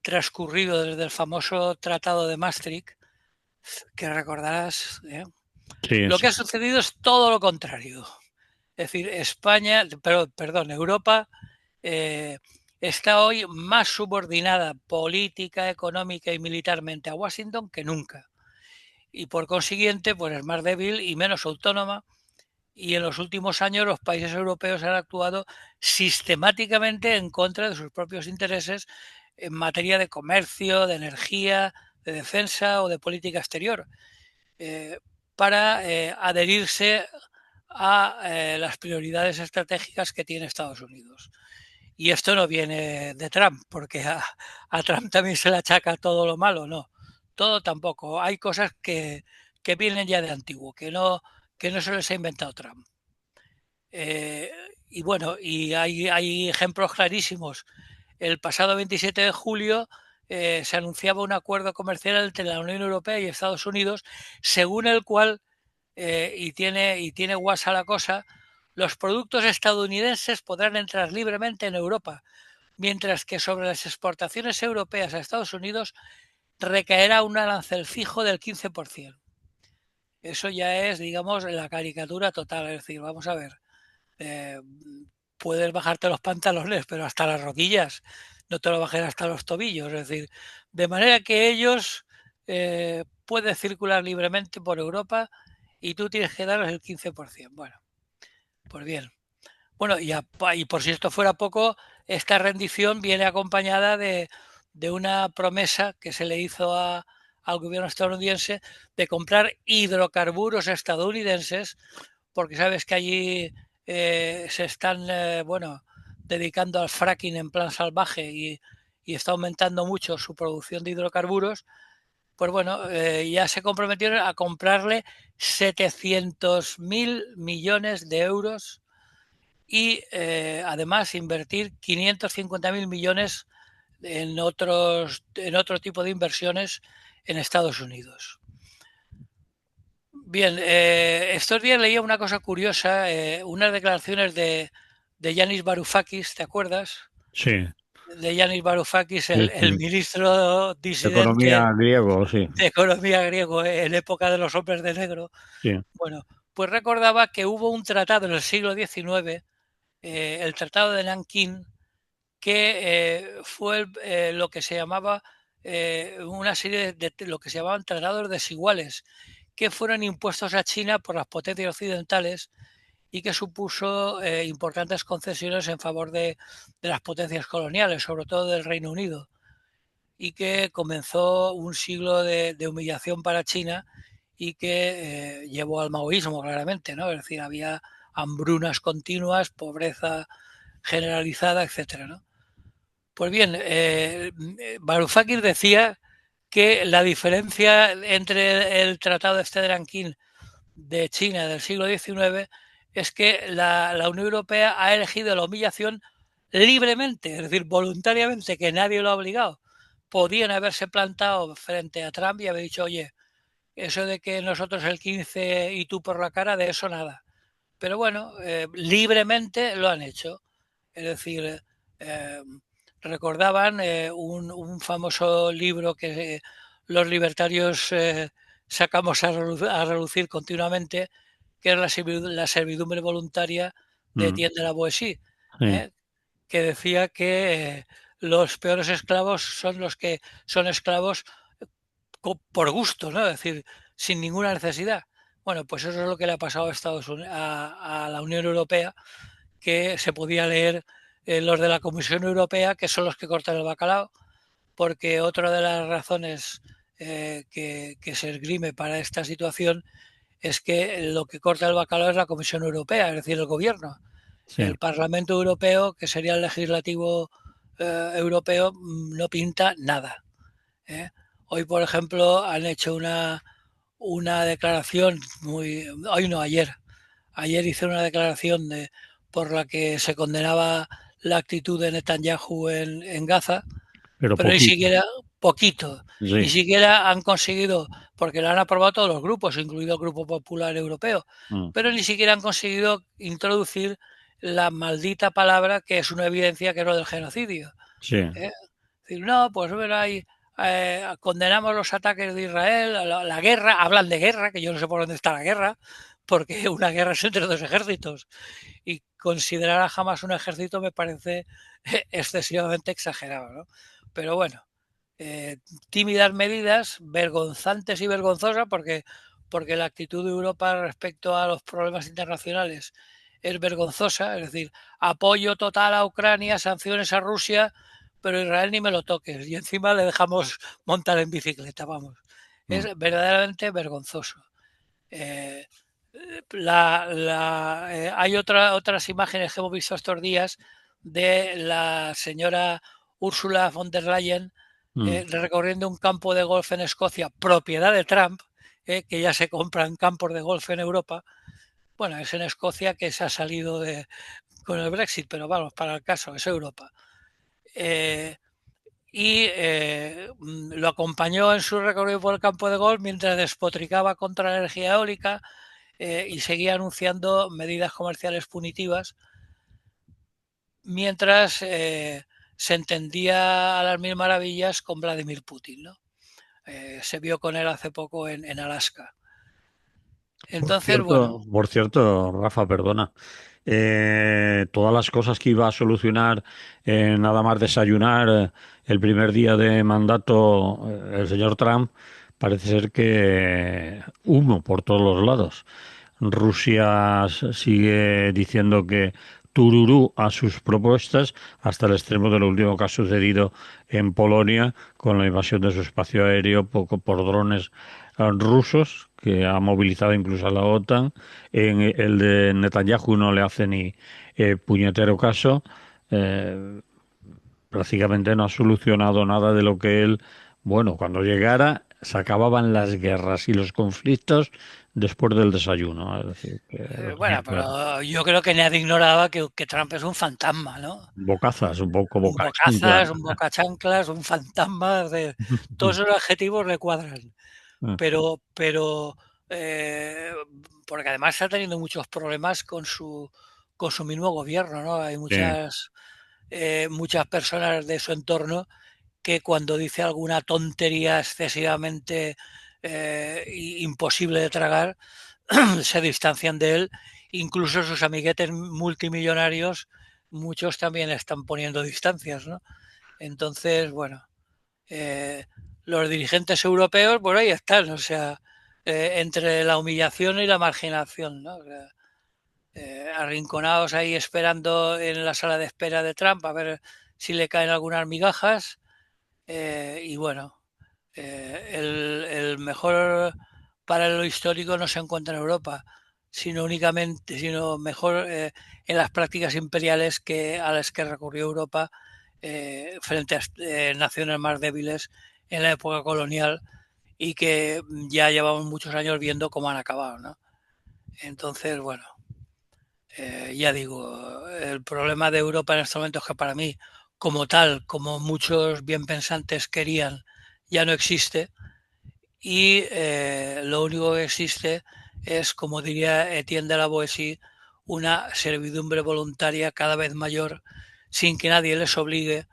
[SPEAKER 2] transcurrido desde el famoso Tratado de Maastricht, que recordarás,
[SPEAKER 1] sí,
[SPEAKER 2] lo que
[SPEAKER 1] sí.
[SPEAKER 2] ha sucedido es todo lo contrario. Es decir, España, pero, perdón, Europa eh, está hoy más subordinada política, económica y militarmente a Washington que nunca. Y por consiguiente, pues es más débil y menos autónoma. Y en los últimos años los países europeos han actuado sistemáticamente en contra de sus propios intereses en materia de comercio, de energía, de defensa o de política exterior, eh, para adherirse a las prioridades estratégicas que tiene Estados Unidos. Y esto no viene de Trump, porque a Trump también se le achaca todo lo malo, no. Todo tampoco. Hay cosas que vienen ya de antiguo, que no se les ha inventado Trump. Eh, y bueno, y hay ejemplos clarísimos. El pasado 27 de julio se anunciaba un acuerdo comercial entre la Unión Europea y Estados Unidos, según el cual, y tiene guasa la cosa, los productos estadounidenses podrán entrar libremente en Europa, mientras que sobre las exportaciones europeas a Estados Unidos recaerá un arancel fijo del 15%. Eso ya es, digamos, la caricatura total. Es decir, vamos a ver, eh, puedes bajarte los pantalones, pero hasta las rodillas, no te lo bajes hasta los tobillos. Es decir, de manera que ellos pueden circular libremente por Europa y tú tienes que darles el 15%. Bueno, pues bien. Bueno, y por si esto fuera poco, esta rendición viene acompañada de una promesa que se le hizo al gobierno estadounidense de comprar hidrocarburos estadounidenses, porque sabes que allí se están, bueno, dedicando al fracking en plan salvaje y está aumentando mucho su producción de hidrocarburos. Pues bueno, ya se comprometieron a comprarle 700.000 millones de euros y además invertir 550.000 millones en otro tipo de inversiones en Estados Unidos. Bien, estos días leía una cosa curiosa, unas declaraciones de Yanis Varoufakis, ¿te acuerdas?
[SPEAKER 1] Sí,
[SPEAKER 2] de Yanis Varoufakis,
[SPEAKER 1] Sí,
[SPEAKER 2] el
[SPEAKER 1] sí.
[SPEAKER 2] ministro disidente
[SPEAKER 1] Economía griego, sí,
[SPEAKER 2] de economía griego en época de los hombres de negro.
[SPEAKER 1] sí,
[SPEAKER 2] Bueno, pues recordaba que hubo un tratado en el siglo XIX, el Tratado de Nankín, que fue lo que se llamaba una serie de lo que se llamaban tratados desiguales, que fueron impuestos a China por las potencias occidentales y que supuso importantes concesiones en favor de las potencias coloniales, sobre todo del Reino Unido, y que comenzó un siglo de humillación para China y que llevó al maoísmo claramente, ¿no? Es decir, había hambrunas continuas, pobreza generalizada, etcétera, ¿no? Pues bien, Varoufakis decía que la diferencia entre el Tratado de Stedrankin de China del siglo XIX es que la Unión Europea ha elegido la humillación libremente, es decir, voluntariamente, que nadie lo ha obligado. Podían haberse plantado frente a Trump y haber dicho, oye, eso de que nosotros el 15 y tú por la cara, de eso nada. Pero bueno, libremente lo han hecho. Es decir, eh, recordaban un famoso libro que los libertarios sacamos a relucir continuamente, que es la servidumbre voluntaria de
[SPEAKER 1] mm,
[SPEAKER 2] Etienne de la Boétie,
[SPEAKER 1] sí,
[SPEAKER 2] ¿eh? Que decía que los peores esclavos son los que son esclavos por gusto, ¿no? Es decir, sin ninguna necesidad. Bueno, pues eso es lo que le ha pasado a Estados Unidos, a la Unión Europea, que se podía leer los de la Comisión Europea, que son los que cortan el bacalao, porque otra de las razones que se esgrime para esta situación es que lo que corta el bacalao es la Comisión Europea, es decir, el gobierno.
[SPEAKER 1] sí,
[SPEAKER 2] El Parlamento Europeo, que sería el legislativo europeo, no pinta nada. ¿Eh? Hoy, por ejemplo, han hecho una declaración hoy no, ayer hice una declaración por la que se condenaba la actitud de Netanyahu en Gaza,
[SPEAKER 1] pero
[SPEAKER 2] pero ni
[SPEAKER 1] poquito,
[SPEAKER 2] siquiera poquito, ni
[SPEAKER 1] sí,
[SPEAKER 2] siquiera han conseguido, porque la han aprobado todos los grupos, incluido el Grupo Popular Europeo,
[SPEAKER 1] mm,
[SPEAKER 2] pero ni siquiera han conseguido introducir la maldita palabra que es una evidencia que es lo del genocidio.
[SPEAKER 1] sí,
[SPEAKER 2] ¿Eh? Decir, no, pues bueno, condenamos los ataques de Israel, la guerra, hablan de guerra, que yo no sé por dónde está la guerra, porque una guerra es entre dos ejércitos y considerar a Hamas un ejército me parece excesivamente exagerado, ¿no? Pero bueno, eh, tímidas medidas, vergonzantes y vergonzosas, porque la actitud de Europa respecto a los problemas internacionales es vergonzosa, es decir, apoyo total a Ucrania, sanciones a Rusia, pero Israel ni me lo toques y encima le dejamos montar en bicicleta, vamos. Es
[SPEAKER 1] mm,
[SPEAKER 2] verdaderamente vergonzoso. Eh, hay otras imágenes que hemos visto estos días de la señora Ursula von der Leyen
[SPEAKER 1] mm,
[SPEAKER 2] recorriendo un campo de golf en Escocia, propiedad de Trump, que ya se compran campos de golf en Europa. Bueno, es en Escocia que se ha salido con el Brexit, pero vamos, para el caso, es Europa. Eh, lo acompañó en su recorrido por el campo de golf mientras despotricaba contra la energía eólica y seguía anunciando medidas comerciales punitivas mientras se entendía a las mil maravillas con Vladimir Putin, ¿no? Se vio con él hace poco en Alaska. Entonces, bueno,
[SPEAKER 1] Por cierto, Rafa, perdona. Todas las cosas que iba a solucionar nada más desayunar el primer día de mandato el señor Trump, parece ser que humo por todos los lados. Rusia sigue diciendo que tururú a sus propuestas hasta el extremo de lo último que ha sucedido en Polonia con la invasión de su espacio aéreo por drones rusos, que ha movilizado incluso a la OTAN. En el de Netanyahu no le hace ni puñetero caso. Eh, Prácticamente no ha solucionado nada de lo que él, bueno, cuando llegara se acababan las guerras y los conflictos después del desayuno. Es decir, que lo tenía
[SPEAKER 2] bueno,
[SPEAKER 1] claro.
[SPEAKER 2] pero yo creo que nadie ignoraba que Trump es un fantasma, ¿no?
[SPEAKER 1] Bocazas, un poco
[SPEAKER 2] Un
[SPEAKER 1] boca chancla.
[SPEAKER 2] bocazas, un bocachanclas, un fantasma, todos esos adjetivos le cuadran. Pero eh, porque además está teniendo muchos problemas con su mismo gobierno, ¿no? Hay
[SPEAKER 1] Sí,
[SPEAKER 2] muchas muchas personas de su entorno que cuando dice alguna tontería excesivamente imposible de tragar, se distancian de él. Incluso sus amiguetes multimillonarios, muchos también están poniendo distancias, ¿no? Entonces, bueno, eh, los dirigentes europeos, por ahí están, o sea, entre la humillación y la marginación, ¿no? O sea, arrinconados ahí esperando en la sala de espera de Trump a ver si le caen algunas migajas. Y bueno, el mejor paralelo histórico no se encuentra en Europa, sino únicamente, sino mejor en las prácticas imperiales a las que recurrió Europa frente a naciones más débiles en la época colonial y que ya llevamos muchos años viendo cómo han acabado, ¿no? Entonces, bueno, ya digo, el problema de Europa en este momento es que para mí, como tal, como muchos bien pensantes querían, ya no existe y lo único que existe es, como diría Etienne de la Boétie, una servidumbre voluntaria cada vez mayor sin que nadie les obligue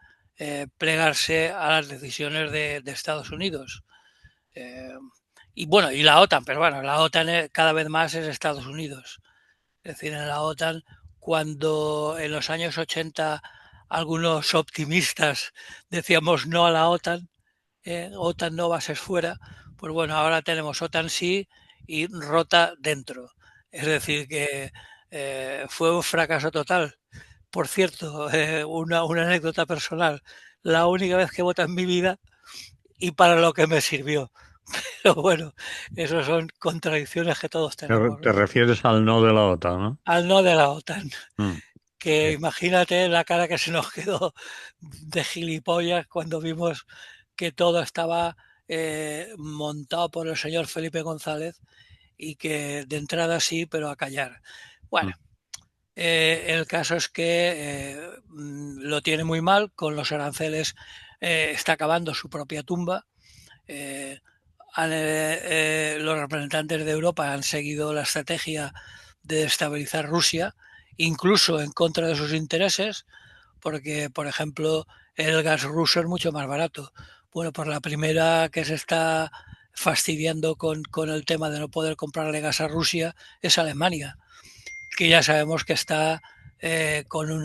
[SPEAKER 2] plegarse a las decisiones de Estados Unidos. Eh, y bueno, y la OTAN, pero bueno, la OTAN cada vez más es Estados Unidos. Es decir, en la OTAN, cuando en los años 80 algunos optimistas decíamos no a la OTAN, OTAN no bases fuera, pues bueno, ahora tenemos OTAN sí y rota dentro. Es decir, que fue un fracaso total. Por cierto, una anécdota personal, la única vez que vota en mi vida y para lo que me sirvió. Pero bueno, eso son contradicciones que todos tenemos,
[SPEAKER 1] Te
[SPEAKER 2] ¿no?
[SPEAKER 1] refieres al no de la OTAN, ¿no?
[SPEAKER 2] Al no de la OTAN.
[SPEAKER 1] Mm,
[SPEAKER 2] Que
[SPEAKER 1] sí.
[SPEAKER 2] imagínate la cara que se nos quedó de gilipollas cuando vimos que todo estaba montado por el señor Felipe González y que de entrada sí, pero a callar. Bueno,
[SPEAKER 1] Mm.
[SPEAKER 2] el caso es que lo tiene muy mal, con los aranceles está acabando su propia tumba. Eh, los representantes de Europa han seguido la estrategia de destabilizar Rusia, incluso en contra de sus intereses, porque, por ejemplo, el gas ruso es mucho más barato. Bueno, por la primera que se está fastidiando con el tema de no poder comprarle gas a Rusia es Alemania, que ya sabemos que está con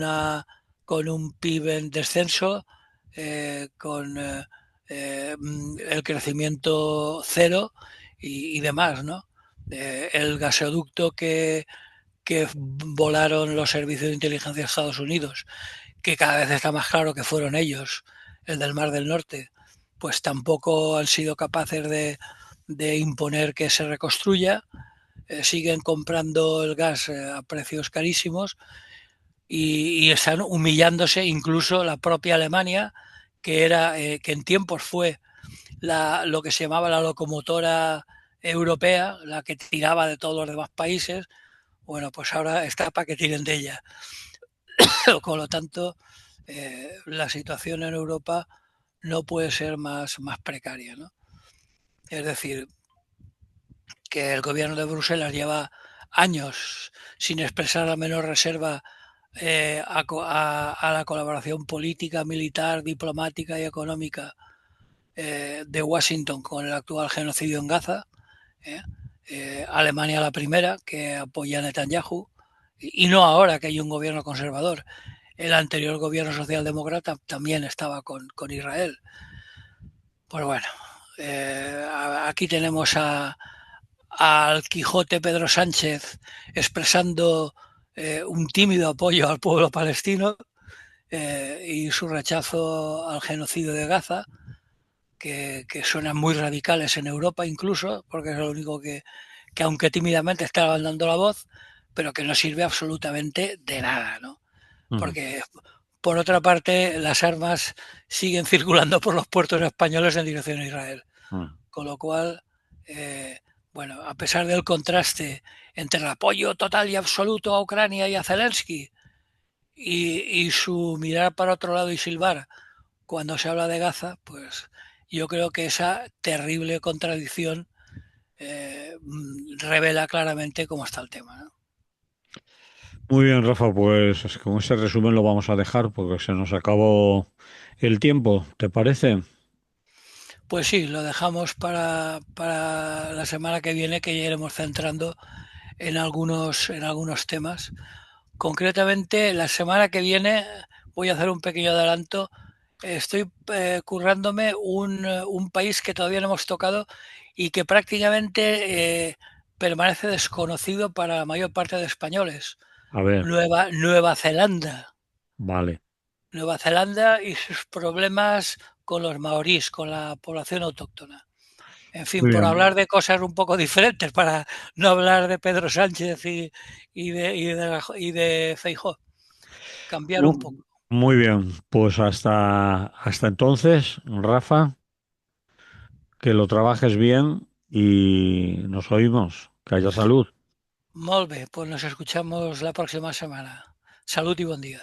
[SPEAKER 2] con un PIB en descenso, con el crecimiento cero y demás, ¿no? El gasoducto que volaron los servicios de inteligencia de Estados Unidos, que cada vez está más claro que fueron ellos, el del Mar del Norte, pues tampoco han sido capaces de imponer que se reconstruya. Siguen comprando el gas a precios carísimos y están humillándose incluso la propia Alemania, que en tiempos fue lo que se llamaba la locomotora europea, la que tiraba de todos los demás países. Bueno, pues ahora está para que tiren de ella. Con lo tanto, la situación en Europa no puede ser más precaria, ¿no? Es decir, que el gobierno de Bruselas lleva años sin expresar la menor reserva a la colaboración política, militar, diplomática y económica de Washington con el actual genocidio en Gaza. ¿eh? Alemania la primera, que apoya a Netanyahu, y no ahora que hay un gobierno conservador. El anterior gobierno socialdemócrata también estaba con Israel. Pues bueno, aquí tenemos al Quijote Pedro Sánchez expresando un tímido apoyo al pueblo palestino y su rechazo al genocidio de Gaza, que suenan muy radicales en Europa incluso, porque es lo único que aunque tímidamente está dando la voz, pero que no sirve absolutamente de nada, ¿no?
[SPEAKER 1] Mm.
[SPEAKER 2] Porque por otra parte las armas siguen circulando por los puertos españoles en dirección a Israel.
[SPEAKER 1] Mm.
[SPEAKER 2] Con lo cual, eh, bueno, a pesar del contraste entre el apoyo total y absoluto a Ucrania y a Zelensky y su mirar para otro lado y silbar cuando se habla de Gaza, pues yo creo que esa terrible contradicción revela claramente cómo está el tema, ¿no?
[SPEAKER 1] Muy bien, Rafa, pues con ese resumen lo vamos a dejar porque se nos acabó el tiempo, ¿te parece?
[SPEAKER 2] Pues sí, lo dejamos para la semana que viene, que ya iremos centrando en algunos temas. Concretamente, la semana que viene voy a hacer un pequeño adelanto. Estoy currándome un país que todavía no hemos tocado y que prácticamente permanece desconocido para la mayor parte de españoles.
[SPEAKER 1] A ver,
[SPEAKER 2] Nueva Zelanda.
[SPEAKER 1] vale.
[SPEAKER 2] Nueva Zelanda y sus problemas con los maorís, con la población autóctona. En fin,
[SPEAKER 1] Muy
[SPEAKER 2] por
[SPEAKER 1] bien.
[SPEAKER 2] hablar de cosas un poco diferentes, para no hablar de Pedro Sánchez y de Feijóo, cambiar un
[SPEAKER 1] Mu-
[SPEAKER 2] poco.
[SPEAKER 1] Muy bien, pues hasta entonces, Rafa, que lo trabajes bien y nos oímos. Que haya salud.
[SPEAKER 2] Molt bé, pues nos escuchamos la próxima semana. Salud y buen día.